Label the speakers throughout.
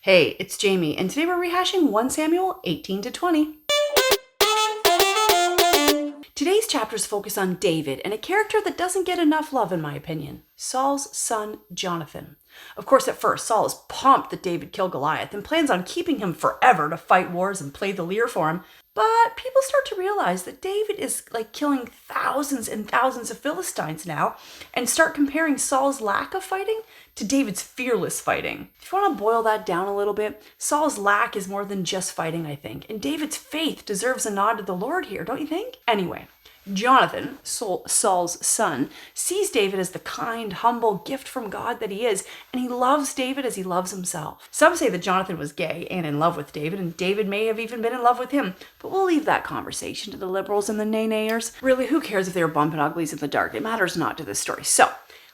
Speaker 1: Hey, it's Jamie, and today we're rehashing 1 Samuel 18 to 20. Today's chapters focus on David, and a character that doesn't get enough love in my opinion, Saul's son Jonathan. Of course, at first, Saul is pumped that David killed Goliath and plans on keeping him forever to fight wars and play the lyre for him. But people start to realize that David is killing thousands and thousands of Philistines now, and start comparing Saul's lack of fighting to David's fearless fighting. If you want to boil that down a little bit, Saul's lack is more than just fighting, I think. And David's faith deserves a nod to the Lord here, don't you think? Anyway, Jonathan, Saul's son, sees David as the kind, humble gift from God that he is, and he loves David as he loves himself. Some say that Jonathan was gay and in love with David, and David may have even been in love with him, but we'll leave that conversation to the liberals and the nay-nayers. Really, who cares if they were bumping uglies in the dark? It matters not to this story. So,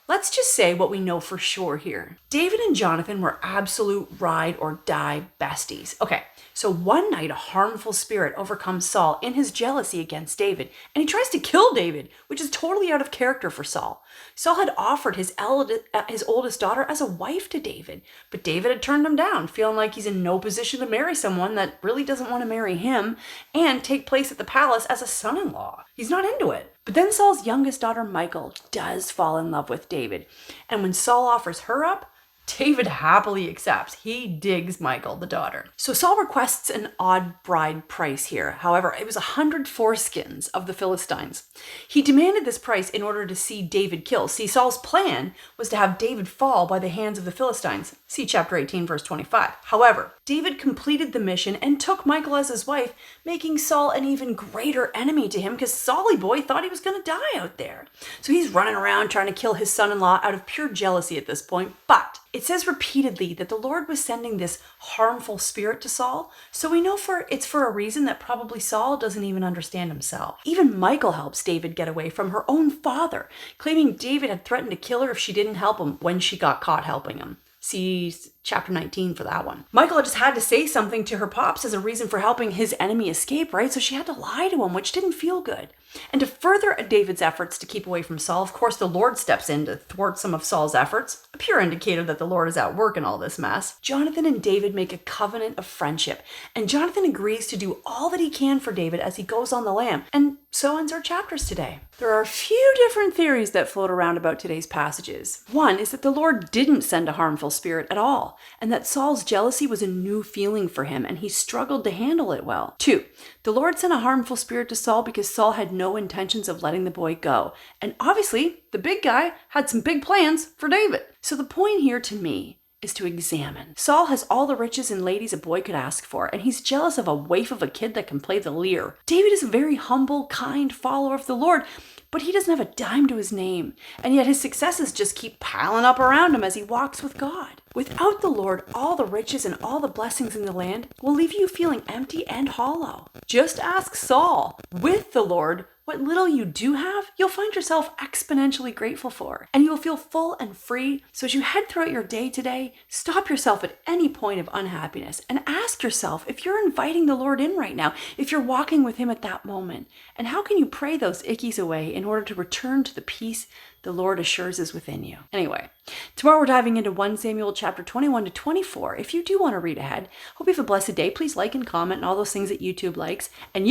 Speaker 1: let's just say what we know for sure here. David and Jonathan were absolute ride or die besties. Okay, so one night a harmful spirit overcomes Saul in his jealousy against David, and he tries to kill David, which is totally out of character for Saul. Saul had offered his oldest daughter as a wife to David, but David had turned him down, feeling like he's in no position to marry someone that really doesn't want to marry him and take place at the palace as a son-in-law. He's not into it. But then Saul's youngest daughter, Michal, does fall in love with David. And when Saul offers her up, David happily accepts. He digs Michal, the daughter. So Saul requests an odd bride price here. However, it was 100 foreskins of the Philistines. He demanded this price in order to see David killed. See, Saul's plan was to have David fall by the hands of the Philistines. See chapter 18, verse 25. However, David completed the mission and took Michal as his wife, making Saul an even greater enemy to him because Saul boy thought he was going to die out there. So he's running around trying to kill his son-in-law out of pure jealousy at this point. But it says repeatedly that the Lord was sending this harmful spirit to Saul, so we know it's for a reason that probably Saul doesn't even understand himself. Even Michal helps David get away from her own father, claiming David had threatened to kill her if she didn't help him when she got caught helping him. See chapter 19 for that one. Michal just had to say something to her pops as a reason for helping his enemy escape, right? So she had to lie to him, which didn't feel good. And to further David's efforts to keep away from Saul, of course, the Lord steps in to thwart some of Saul's efforts, a pure indicator that the Lord is at work in all this mess. Jonathan and David make a covenant of friendship, and Jonathan agrees to do all that he can for David as he goes on the lam. And so ends our chapters today. There are a few different theories that float around about today's passages. One is that the Lord didn't send a harmful spirit at all, and that Saul's jealousy was a new feeling for him, and he struggled to handle it well. Two, the Lord sent a harmful spirit to Saul because Saul had no intentions of letting the boy go. And obviously, the big guy had some big plans for David. So the point here to me is to examine. Saul has all the riches and ladies a boy could ask for, and he's jealous of a waif of a kid that can play the lyre. David is a very humble, kind follower of the Lord, but he doesn't have a dime to his name, and yet his successes just keep piling up around him as he walks with God. Without the Lord, all the riches and all the blessings in the land will leave you feeling empty and hollow. Just ask Saul. With the Lord, what little you do have, you'll find yourself exponentially grateful for, and you will feel full and free. So as you head throughout your day today, stop yourself at any point of unhappiness and ask yourself if you're inviting the Lord in right now, if you're walking with him at that moment, and how can you pray those ickies away in order to return to the peace the Lord assures is within you. Anyway, tomorrow we're diving into 1 Samuel chapter 21 to 24. If you do want to read ahead, hope you have a blessed day. Please like and comment and all those things that YouTube likes. And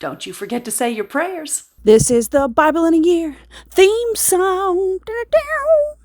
Speaker 1: don't you forget to say your prayers.
Speaker 2: This is the Bible in a Year theme song.